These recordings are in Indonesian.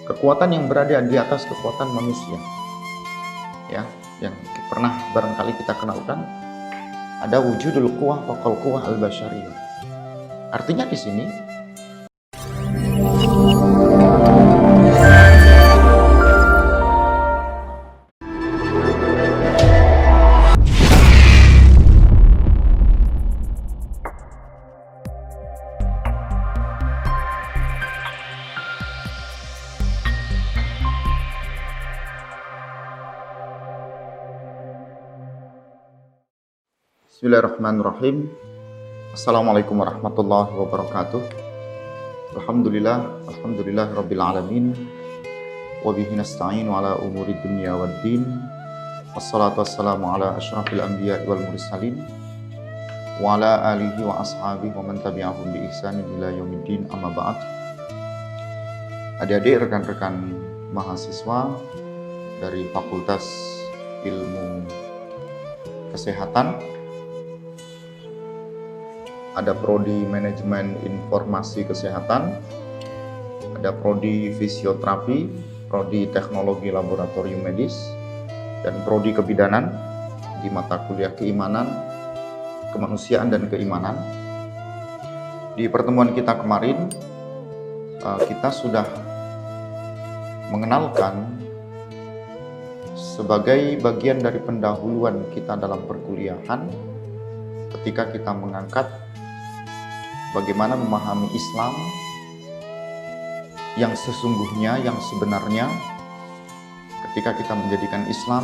kekuatan yang berada di atas kekuatan manusia, ya, yang pernah barangkali kita kenalkan, ada wujudul quwwah fawqal quwwah al-basyariyah. Artinya di sini Bismillahirrahmanirrahim. Assalamualaikum warahmatullahi wabarakatuh. Alhamdulillah rabbil alamin. Wa bihi nasta'inu ala umuri dunya waddin. Wassalatu wassalamu ala asyrafil anbiya'i wal mursalin wa ala alihi wa ashabihi wa man tabi'ahum bi ihsanin ila yaumiddin, amma ba'd. Adik-adik, rekan-rekan mahasiswa dari Fakultas Ilmu Kesehatan, ada prodi manajemen informasi kesehatan, ada prodi fisioterapi, prodi teknologi laboratorium medis, dan prodi kebidanan di mata kuliah keimanan, kemanusiaan, dan keimanan. Di pertemuan kita kemarin, kita sudah mengenalkan sebagai bagian dari pendahuluan kita dalam perkuliahan ketika kita mengangkat bagaimana memahami Islam yang sesungguhnya, yang sebenarnya, ketika kita menjadikan Islam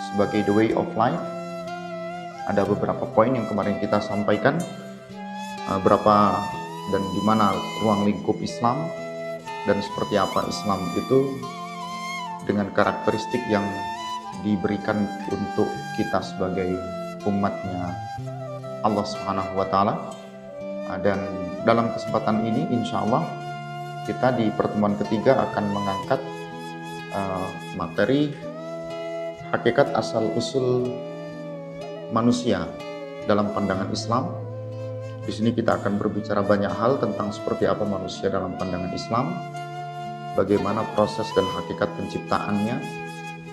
sebagai the way of life. Ada beberapa poin yang kemarin kita sampaikan, berapa dan di mana ruang lingkup Islam, dan seperti apa Islam itu dengan karakteristik yang diberikan untuk kita sebagai umatnya Allah Subhanahu wa Ta'ala. Dan dalam kesempatan ini insya Allah kita di pertemuan ketiga akan mengangkat materi hakikat asal usul manusia dalam pandangan Islam. Di sini kita akan berbicara banyak hal tentang seperti apa manusia dalam pandangan Islam, bagaimana proses dan hakikat penciptaannya,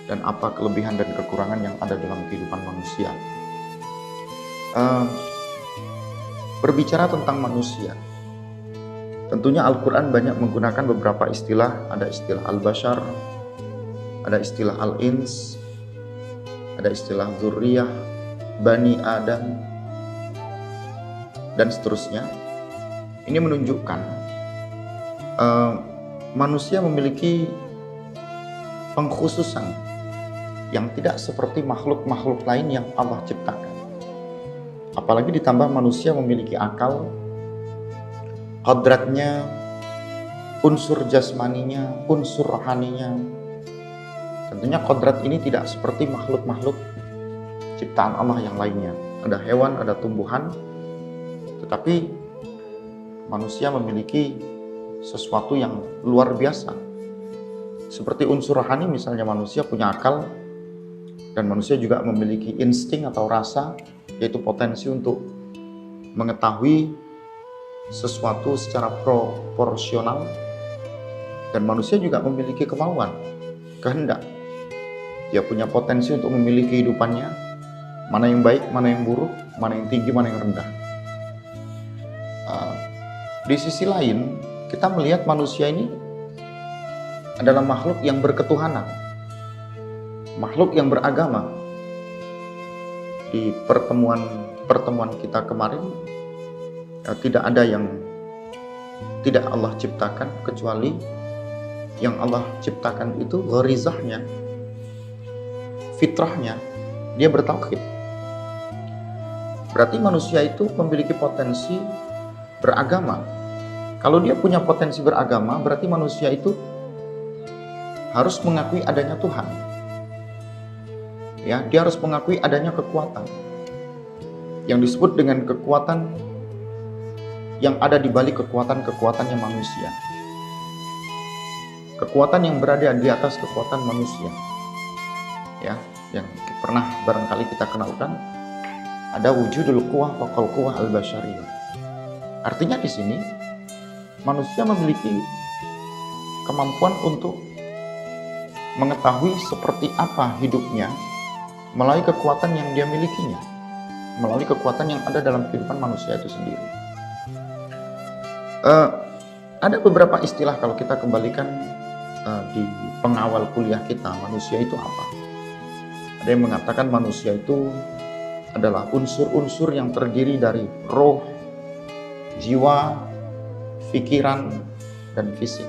dan apa kelebihan dan kekurangan yang ada dalam kehidupan manusia. Berbicara tentang manusia, tentunya Al-Quran banyak menggunakan beberapa istilah. Ada istilah al-bashar, ada istilah al-ins, ada istilah dzurriyah, bani Adam, dan seterusnya. Ini menunjukkan manusia memiliki pengkhususan yang tidak seperti makhluk-makhluk lain yang Allah ciptakan. Apalagi ditambah manusia memiliki akal, kodratnya, unsur jasmaninya, unsur rohaninya. Tentunya kodrat ini tidak seperti makhluk-makhluk ciptaan Allah yang lainnya. Ada hewan, ada tumbuhan, tetapi manusia memiliki sesuatu yang luar biasa. Seperti unsur rohani, misalnya manusia punya akal, dan manusia juga memiliki insting atau rasa, yaitu potensi untuk mengetahui sesuatu secara proporsional. Dan manusia juga memiliki kemauan, kehendak. Dia punya potensi untuk memilih kehidupannya, mana yang baik, mana yang buruk, mana yang tinggi, mana yang rendah. Di sisi lain, kita melihat manusia ini adalah makhluk yang berketuhanan, makhluk yang beragama. Di pertemuan kita kemarin, tidak ada yang tidak Allah ciptakan, kecuali yang Allah ciptakan itu gharizahnya, fitrahnya, dia bertauhid. Berarti manusia itu memiliki potensi beragama. Kalau dia punya potensi beragama, berarti manusia itu harus mengakui adanya Tuhan. Ya, dia harus mengakui adanya kekuatan yang disebut dengan kekuatan yang ada di balik kekuatan-kekuatannya manusia. Kekuatan yang berada di atas kekuatan manusia. Ya, yang pernah barangkali kita kenalkan, ada wujudul quwwah fawqal quwwah al-basyariyah. Artinya di sini manusia memiliki kemampuan untuk mengetahui seperti apa hidupnya melalui kekuatan yang dia milikinya, melalui kekuatan yang ada dalam kehidupan manusia itu sendiri. Ada beberapa istilah kalau kita kembalikan di pengawal kuliah kita, manusia itu apa? Ada yang mengatakan manusia itu adalah unsur-unsur yang terdiri dari roh, jiwa, pikiran, dan fisik.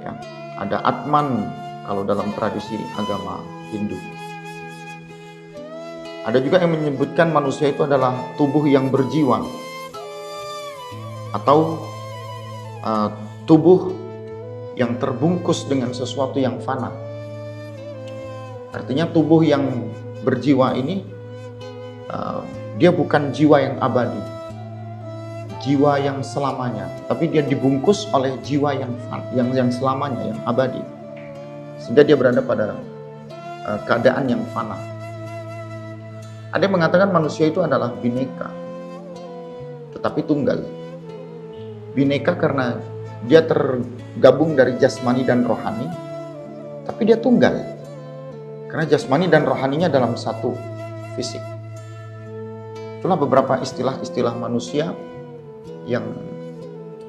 Ya, ada Atman kalau dalam tradisi agama Hindu. Ada juga yang menyebutkan manusia itu adalah tubuh yang berjiwa atau tubuh yang terbungkus dengan sesuatu yang fana. Artinya tubuh yang berjiwa ini dia bukan jiwa yang abadi, jiwa yang selamanya, tapi dia dibungkus oleh jiwa yang selamanya, yang abadi, sehingga dia berada pada keadaan yang fana. Ada yang mengatakan manusia itu adalah bineka, tetapi tunggal. Bineka karena dia tergabung dari jasmani dan rohani, tapi dia tunggal karena jasmani dan rohaninya dalam satu fisik. Itulah beberapa istilah-istilah manusia yang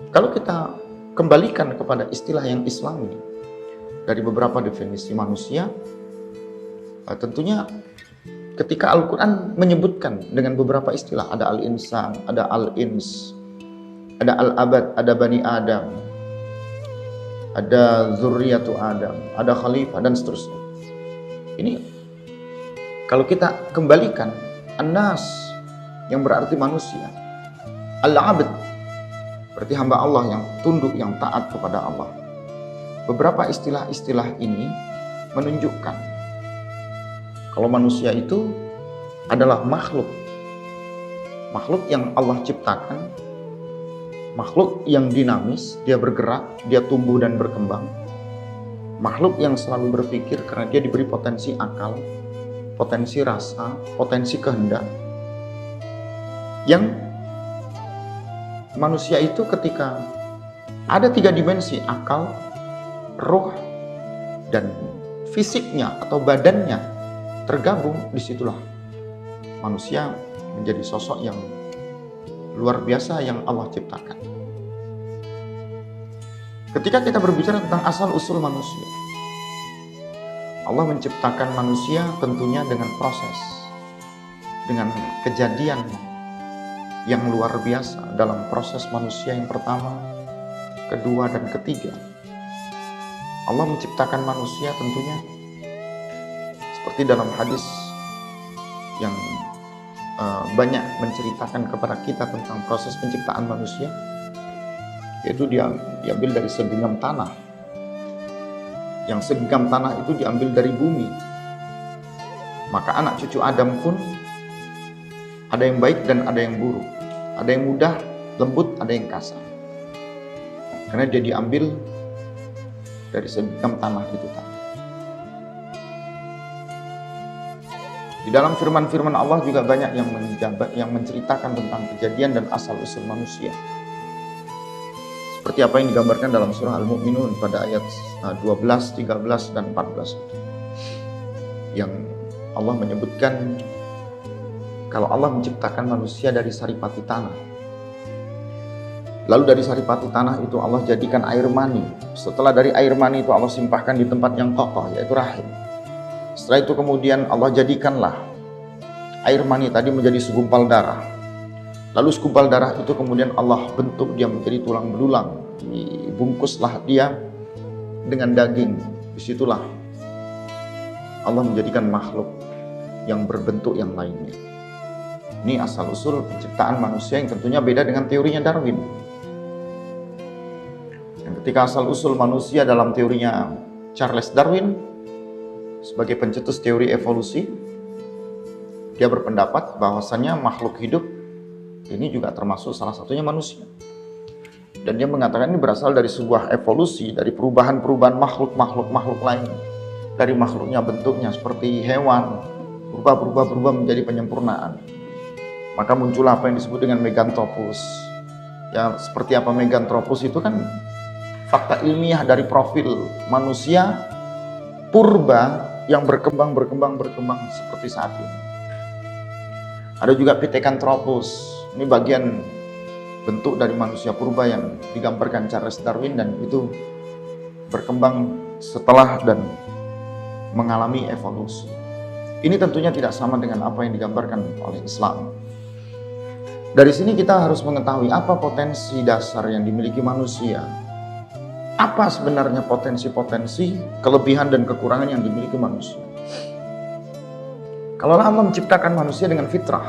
kalau kita kembalikan kepada istilah yang Islami dari beberapa definisi manusia, tentunya ketika Al-Quran menyebutkan dengan beberapa istilah, ada al-insan, ada al-ins, ada al-abad, ada bani Adam, ada zurriyatu Adam, ada khalifah, dan seterusnya. Ini kalau kita kembalikan, an-nas yang berarti manusia, al-abd berarti hamba Allah yang tunduk, yang taat kepada Allah. Beberapa istilah-istilah ini menunjukkan kalau manusia itu adalah makhluk yang Allah ciptakan, makhluk yang dinamis, dia bergerak, dia tumbuh dan berkembang. Makhluk yang selalu berpikir karena dia diberi potensi akal, potensi rasa, potensi kehendak. Yang manusia itu ketika ada 3 dimensi, akal, roh, dan fisiknya atau badannya tergabung, disitulah manusia menjadi sosok yang luar biasa yang Allah ciptakan. Ketika kita berbicara tentang asal-usul manusia, Allah menciptakan manusia tentunya dengan proses, dengan kejadian yang luar biasa dalam proses manusia yang pertama, kedua, dan ketiga. Allah menciptakan manusia tentunya seperti dalam hadis yang banyak menceritakan kepada kita tentang proses penciptaan manusia, yaitu dia diambil dari segenggam tanah. Yang segenggam tanah itu diambil dari bumi. Maka anak cucu Adam pun ada yang baik dan ada yang buruk, ada yang mudah, lembut, ada yang kasar, karena dia diambil dari segenggam tanah itu tadi. Di dalam firman-firman Allah juga banyak yang menceritakan tentang kejadian dan asal-usul manusia. Seperti apa yang digambarkan dalam surah Al-Mu'minun pada ayat 12, 13, dan 14. Yang Allah menyebutkan kalau Allah menciptakan manusia dari saripati tanah. Lalu dari saripati tanah itu Allah jadikan air mani. Setelah dari air mani itu Allah simpahkan di tempat yang kokoh, yaitu rahim. Setelah itu kemudian Allah jadikanlah air mani tadi menjadi segumpal darah. Lalu segumpal darah itu kemudian Allah bentuk dia menjadi tulang belulang. Dibungkuslah dia dengan daging. Disitulah Allah menjadikan makhluk yang berbentuk yang lainnya. Ini asal-usul penciptaan manusia yang tentunya beda dengan teorinya Darwin. Yang ketika asal-usul manusia dalam teorinya Charles Darwin, sebagai pencetus teori evolusi, dia berpendapat bahwasannya makhluk hidup ini juga termasuk salah satunya manusia. Dan dia mengatakan ini berasal dari sebuah evolusi, dari perubahan-perubahan makhluk lain. Dari makhluknya bentuknya seperti hewan, berubah menjadi penyempurnaan. Maka muncullah apa yang disebut dengan Meganthropus. Ya, seperti apa Meganthropus itu kan fakta ilmiah dari profil manusia purba yang berkembang seperti saat ini. Ada juga Pithecanthropus, ini bagian bentuk dari manusia purba yang digambarkan Charles Darwin, dan itu berkembang setelah dan mengalami evolusi. Ini tentunya tidak sama dengan apa yang digambarkan oleh Islam. Dari sini kita harus mengetahui apa potensi dasar yang dimiliki manusia. Apa sebenarnya potensi-potensi, kelebihan dan kekurangan yang dimiliki manusia. Kalau Allah menciptakan manusia dengan fitrah,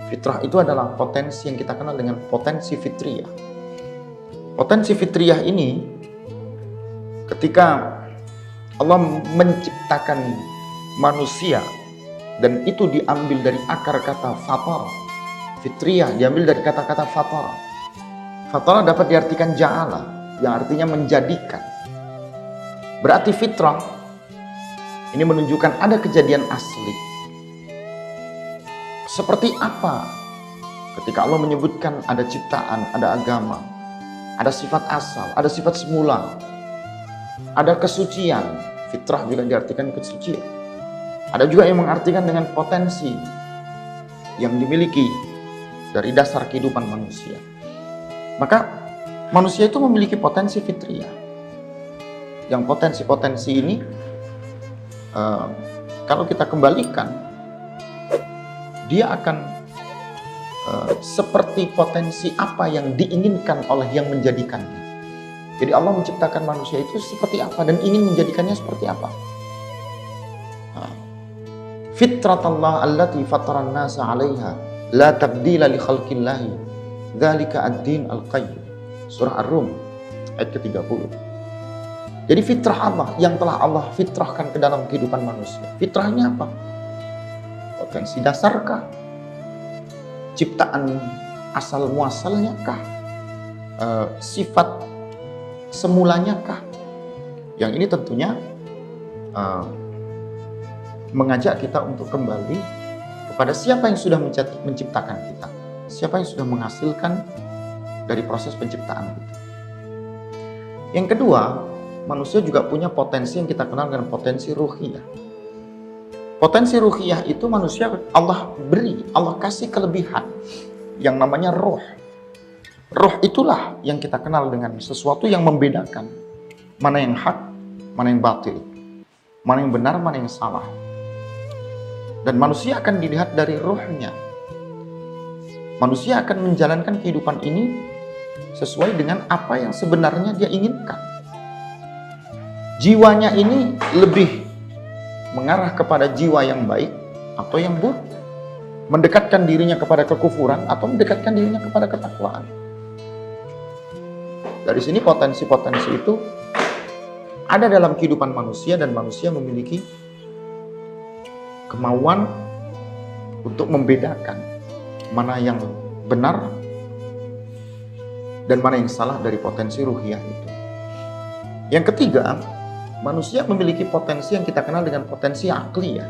fitrah itu adalah potensi yang kita kenal dengan potensi fitriyah. Potensi fitriyah ini, ketika Allah menciptakan manusia, dan itu diambil dari akar kata fatar. Fitriyah diambil dari kata-kata fatar. Fatar dapat diartikan ja'ala, yang artinya menjadikan. Berarti fitrah ini menunjukkan ada kejadian asli. Seperti apa ketika Allah menyebutkan ada ciptaan, ada agama, ada sifat asal, ada sifat semula, ada kesucian. Fitrah juga diartikan kesucian. Ada juga yang mengartikan dengan potensi yang dimiliki dari dasar kehidupan manusia. Maka manusia itu memiliki potensi fitriyah. Yang potensi-potensi ini kalau kita kembalikan, dia akan seperti potensi apa yang diinginkan oleh yang menjadikannya. Jadi Allah menciptakan manusia itu seperti apa dan ingin menjadikannya seperti apa. Fitratallah allati fataran nasa 'alaiha la tabdila li khalqillahi dzalika ad-din al-qayyim. Surah Ar-Rum ayat ke-30. Jadi fitrah Allah yang telah Allah fitrahkan ke dalam kehidupan manusia. Fitrahnya apa? Potensi dasarkah? Ciptaan asal muasalnya kah? Sifat semulanya kah? Yang ini tentunya mengajak kita untuk kembali kepada siapa yang sudah menciptakan kita, siapa yang sudah menghasilkan dari proses penciptaan kita. Yang kedua, manusia juga punya potensi yang kita kenal dengan potensi ruhiyah. Potensi ruhiyah itu manusia Allah beri, Allah kasih kelebihan yang namanya roh. Roh itulah yang kita kenal dengan sesuatu yang membedakan mana yang hak, mana yang batil, mana yang benar, mana yang salah. Dan manusia akan dilihat dari rohnya. Manusia akan menjalankan kehidupan ini sesuai dengan apa yang sebenarnya dia inginkan. Jiwanya ini lebih mengarah kepada jiwa yang baik atau yang buruk. Mendekatkan dirinya kepada kekufuran atau mendekatkan dirinya kepada ketakwaan. Dari sini potensi-potensi itu ada dalam kehidupan manusia, dan manusia memiliki kemauan untuk membedakan mana yang benar dan mana yang salah dari potensi ruhiyah itu. Yang ketiga, manusia memiliki potensi yang kita kenal dengan potensi akliyah.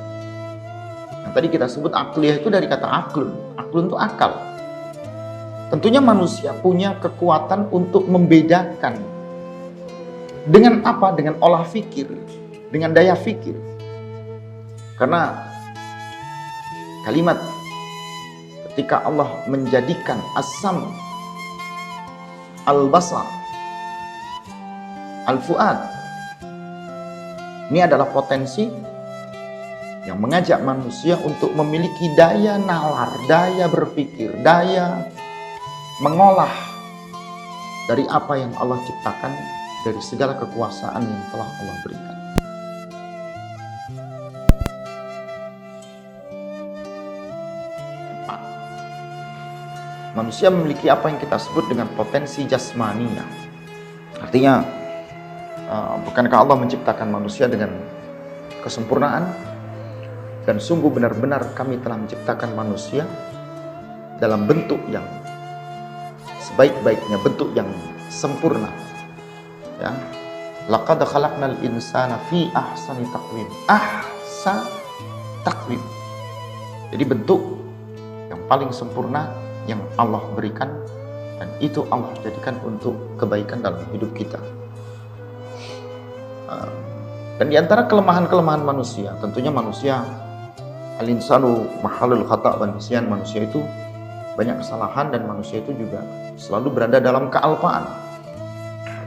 Yang tadi kita sebut akliyah itu dari kata aklun. Aklun itu akal. Tentunya manusia punya kekuatan untuk membedakan. Dengan apa? Dengan olah fikir, dengan daya fikir. Karena kalimat ketika Allah menjadikan as-sam, al-basar, al-fuad, ini adalah potensi yang mengajak manusia untuk memiliki daya nalar, daya berpikir, daya mengolah dari apa yang Allah ciptakan, dari segala kekuasaan yang telah Allah berikan. Manusia memiliki apa yang kita sebut dengan potensi jasmania. Artinya, bukankah Allah menciptakan manusia dengan kesempurnaan? Dan sungguh benar-benar kami telah menciptakan manusia dalam bentuk yang sebaik-baiknya, bentuk yang sempurna. Ya. Laqad khalaqnal insana fi ahsani taqwim. Ahsan taqwim. Jadi bentuk yang paling sempurna yang Allah berikan, dan itu Allah jadikan untuk kebaikan dalam hidup kita. Dan di antara kelemahan-kelemahan manusia, tentunya manusia al-insanu mahalul khata' wa nisyan, manusia itu banyak kesalahan dan manusia itu juga selalu berada dalam kealpaan.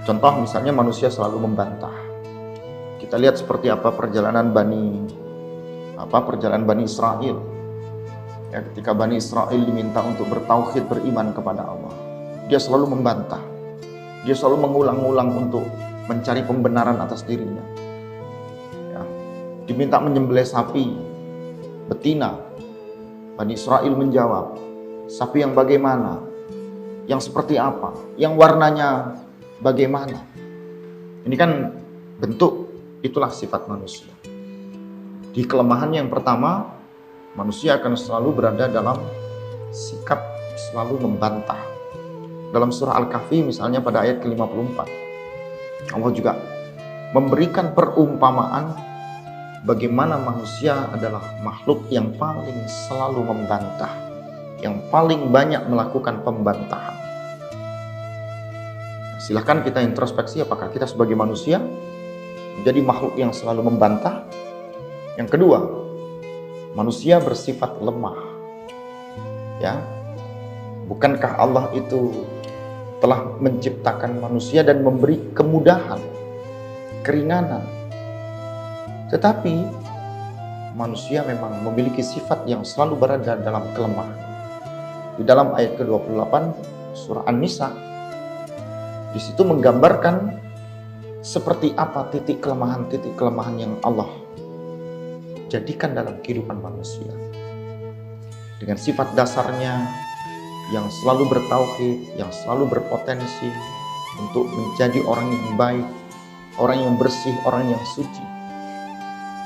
Contoh misalnya manusia selalu membantah. Kita lihat seperti apa perjalanan Bani Israel. Ya, ketika Bani Israel diminta untuk bertauhid, beriman kepada Allah, dia selalu membantah. Dia selalu mengulang-ulang untuk mencari pembenaran atas dirinya. Ya, diminta menyembelih sapi betina. Bani Israel menjawab, sapi yang bagaimana? Yang seperti apa? Yang warnanya bagaimana? Ini kan bentuk, itulah sifat manusia. Di kelemahannya yang pertama, manusia akan selalu berada dalam sikap selalu membantah. Dalam surah Al-Kahfi misalnya pada ayat ke-54, Allah juga memberikan perumpamaan bagaimana manusia adalah makhluk yang paling selalu membantah, yang paling banyak melakukan pembantahan. Silahkan kita introspeksi, apakah kita sebagai manusia menjadi makhluk yang selalu membantah? Yang kedua, manusia bersifat lemah. Ya, bukankah Allah itu telah menciptakan manusia dan memberi kemudahan, keringanan? Tetapi manusia memang memiliki sifat yang selalu berada dalam kelemahan. Di dalam ayat ke-28 surah An-Nisa, di situ menggambarkan seperti apa titik kelemahan yang Allah jadikan dalam kehidupan manusia. Dengan sifat dasarnya yang selalu bertauhid, yang selalu berpotensi untuk menjadi orang yang baik, orang yang bersih, orang yang suci.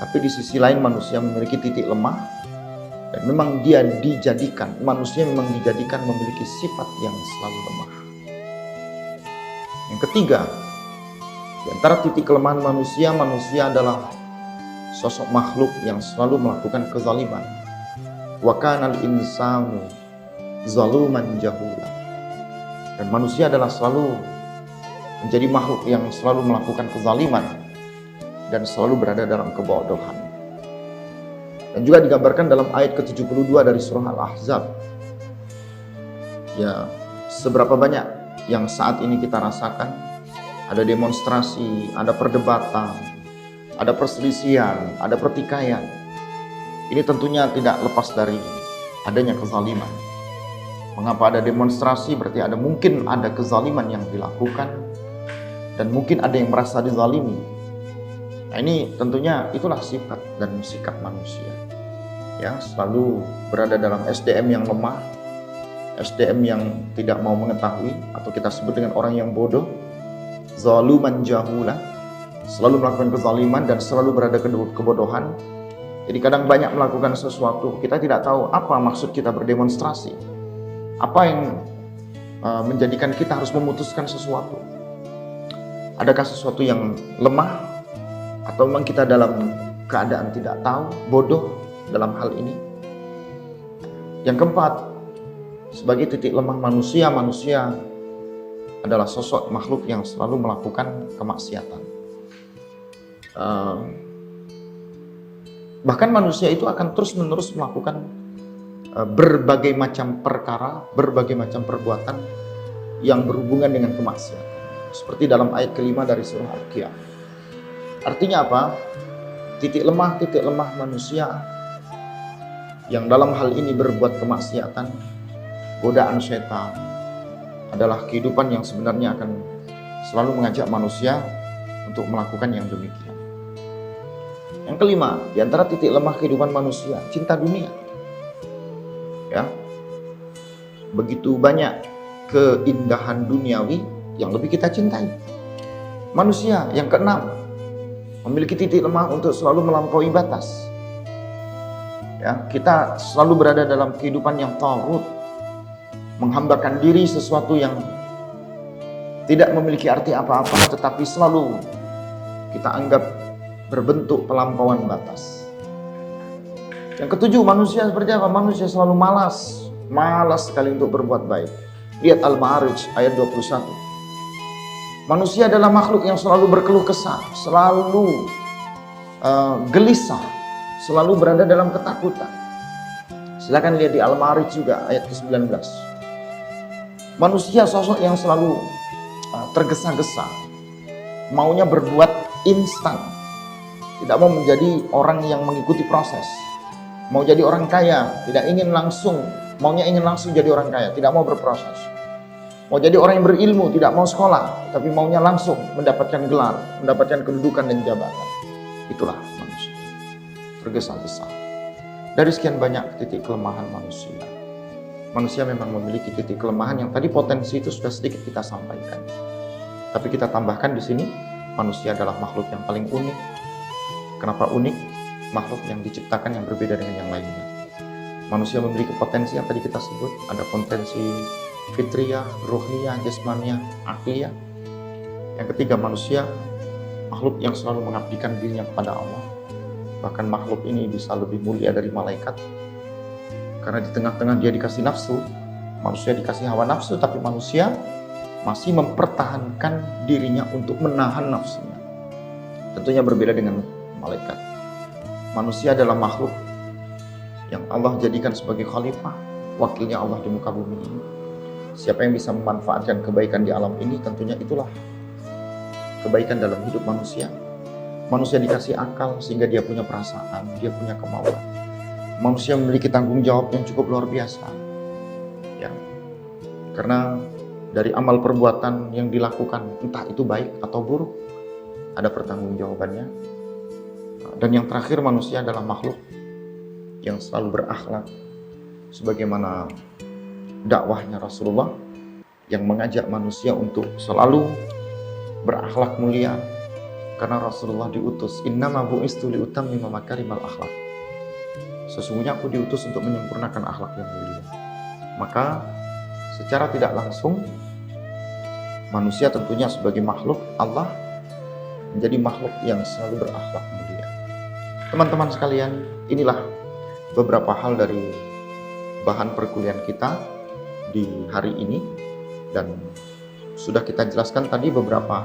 Tapi di sisi lain manusia memiliki titik lemah, dan memang manusia memang dijadikan memiliki sifat yang selalu lemah. Yang ketiga, di antara titik kelemahan manusia adalah sosok makhluk yang selalu melakukan kezaliman. Wa kanal insanu zaluman jahula. Dan manusia adalah selalu menjadi makhluk yang selalu melakukan kezaliman dan selalu berada dalam kebodohan. Dan juga digambarkan dalam ayat ke-72 dari surah Al-Ahzab. Ya, seberapa banyak yang saat ini kita rasakan, ada demonstrasi, ada perdebatan, ada perselisihan, ada pertikaian. Ini tentunya tidak lepas dari adanya kezaliman. Mengapa ada demonstrasi? Berarti mungkin ada kezaliman yang dilakukan dan mungkin ada yang merasa dizalimi. Nah, ini tentunya itulah sifat dan sikap manusia. Ya, selalu berada dalam SDM yang lemah, SDM yang tidak mau mengetahui, atau kita sebut dengan orang yang bodoh, zaluman jahula, selalu melakukan kezaliman dan selalu berada kebodohan. Jadi kadang banyak melakukan sesuatu, kita tidak tahu apa maksud kita berdemonstrasi, apa yang menjadikan kita harus memutuskan sesuatu. Adakah sesuatu yang lemah, atau memang kita dalam keadaan tidak tahu, bodoh dalam hal ini? Yang keempat, sebagai titik lemah manusia adalah sosok makhluk yang selalu melakukan kemaksiatan. Bahkan manusia itu akan terus-menerus melakukan berbagai macam perkara, berbagai macam perbuatan yang berhubungan dengan kemaksiatan. Seperti dalam ayat kelima dari surah Al-Qiyamah. Artinya apa? Titik lemah manusia yang dalam hal ini berbuat kemaksiatan, godaan setan, adalah kehidupan yang sebenarnya akan selalu mengajak manusia untuk melakukan yang demikian. Yang kelima, di antara titik lemah kehidupan manusia, cinta dunia. Ya, begitu banyak keindahan duniawi yang lebih kita cintai. Manusia yang keenam, memiliki titik lemah untuk selalu melampaui batas. Ya, kita selalu berada dalam kehidupan yang taghut, menghambakan diri sesuatu yang tidak memiliki arti apa-apa, tetapi selalu kita anggap berbentuk pelampauan batas. Yang ketujuh, manusia seperti apa? Manusia selalu malas sekali untuk berbuat baik. Lihat Al-Ma'arij ayat 21. Manusia adalah makhluk yang selalu berkeluh kesah, selalu gelisah, selalu berada dalam ketakutan. Silakan lihat di Al-Ma'arij juga ayat ke-19. Manusia sosok yang selalu tergesa-gesa, maunya berbuat instan, tidak mau menjadi orang yang mengikuti proses. Mau jadi orang kaya, tidak ingin langsung, maunya ingin langsung jadi orang kaya, tidak mau berproses. Mau jadi orang yang berilmu, tidak mau sekolah, tapi maunya langsung mendapatkan gelar, mendapatkan kedudukan dan jabatan. Itulah manusia, tergesa-gesa. Dari sekian banyak titik kelemahan manusia, manusia memang memiliki titik kelemahan yang tadi potensi itu sudah sedikit kita sampaikan. Tapi kita tambahkan di sini, manusia adalah makhluk yang paling unik. Kenapa unik? Makhluk yang diciptakan yang berbeda dengan yang lainnya. Manusia memiliki potensi yang tadi kita sebut, ada potensi fitriyah, ruhiyah, jasmaniyah, akliyah. Yang ketiga, manusia makhluk yang selalu mengabdikan dirinya kepada Allah. Bahkan makhluk ini bisa lebih mulia dari malaikat. Karena di tengah-tengah dia dikasih nafsu, manusia dikasih hawa nafsu, tapi manusia masih mempertahankan dirinya untuk menahan nafsunya. Tentunya berbeda dengan malaikat. Manusia adalah makhluk yang Allah jadikan sebagai khalifah, wakilnya Allah di muka bumi ini. Siapa yang bisa memanfaatkan kebaikan di alam ini, tentunya itulah kebaikan dalam hidup manusia. Manusia dikasih akal sehingga dia punya perasaan, dia punya kemauan. Manusia memiliki tanggung jawab yang cukup luar biasa. Ya. Karena dari amal perbuatan yang dilakukan, entah itu baik atau buruk, ada pertanggungjawabannya. Dan yang terakhir, manusia adalah makhluk yang selalu berakhlak sebagaimana dakwahnya Rasulullah yang mengajak manusia untuk selalu berakhlak mulia. Karena Rasulullah diutus, innama bu'istu liutammima makarimal akhlak. Sesungguhnya aku diutus untuk menyempurnakan akhlak yang mulia. Maka secara tidak langsung manusia tentunya sebagai makhluk Allah menjadi makhluk yang selalu berakhlak mulia. Teman-teman sekalian, inilah beberapa hal dari bahan perkuliahan kita di hari ini, dan sudah kita jelaskan tadi beberapa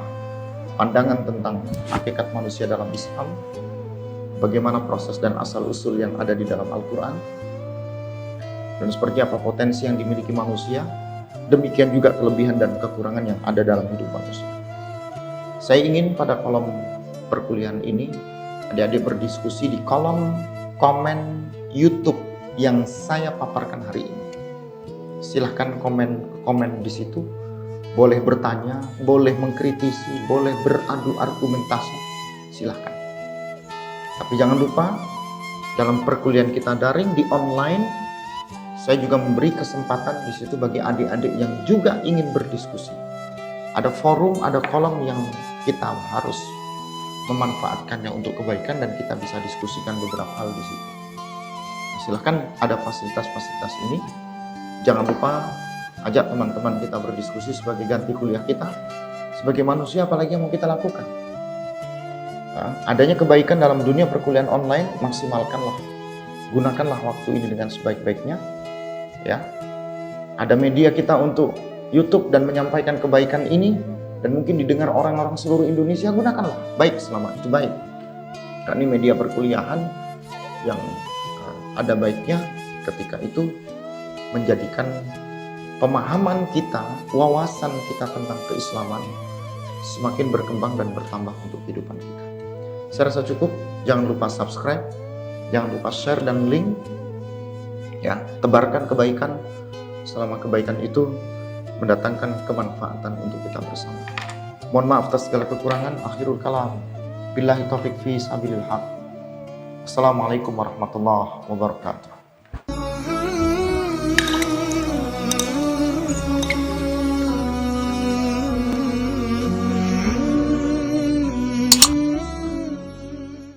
pandangan tentang hakikat manusia dalam Islam, bagaimana proses dan asal-usul yang ada di dalam Al-Quran, dan seperti apa potensi yang dimiliki manusia, demikian juga kelebihan dan kekurangan yang ada dalam hidup manusia. Saya ingin pada kolom perkuliahan ini adik-adik berdiskusi di kolom komen YouTube yang saya paparkan hari ini. Silahkan komen di situ, boleh bertanya, boleh mengkritisi, boleh beradu argumentasi, silahkan. Tapi jangan lupa, dalam perkuliahan kita daring di online, saya juga memberi kesempatan di situ bagi adik-adik yang juga ingin berdiskusi. Ada forum, ada kolom yang kita harus memanfaatkannya untuk kebaikan, dan kita bisa diskusikan beberapa hal di situ. Nah, silahkan, ada fasilitas-fasilitas ini. Jangan lupa ajak teman-teman kita berdiskusi sebagai ganti kuliah kita. Sebagai manusia, apalagi yang mau kita lakukan? Nah, adanya kebaikan dalam dunia perkuliahan online, maksimalkanlah. Gunakanlah waktu ini dengan sebaik-baiknya. Ya, ada media kita untuk YouTube dan menyampaikan kebaikan ini, dan mungkin didengar orang-orang seluruh Indonesia, gunakanlah. Baik, selama itu baik. Karena ini media perkuliahan yang ada baiknya ketika itu menjadikan pemahaman kita, wawasan kita tentang keislaman semakin berkembang dan bertambah untuk kehidupan kita. Saya rasa cukup. Jangan lupa subscribe, jangan lupa share dan link. Ya, tebarkan kebaikan selama kebaikan itu mendatangkan kemanfaatan untuk kita bersama. Mohon maaf atas segala kekurangan. Akhirul kalam. Billahi taufiq fi sabilil haq. Assalamualaikum warahmatullahi wabarakatuh.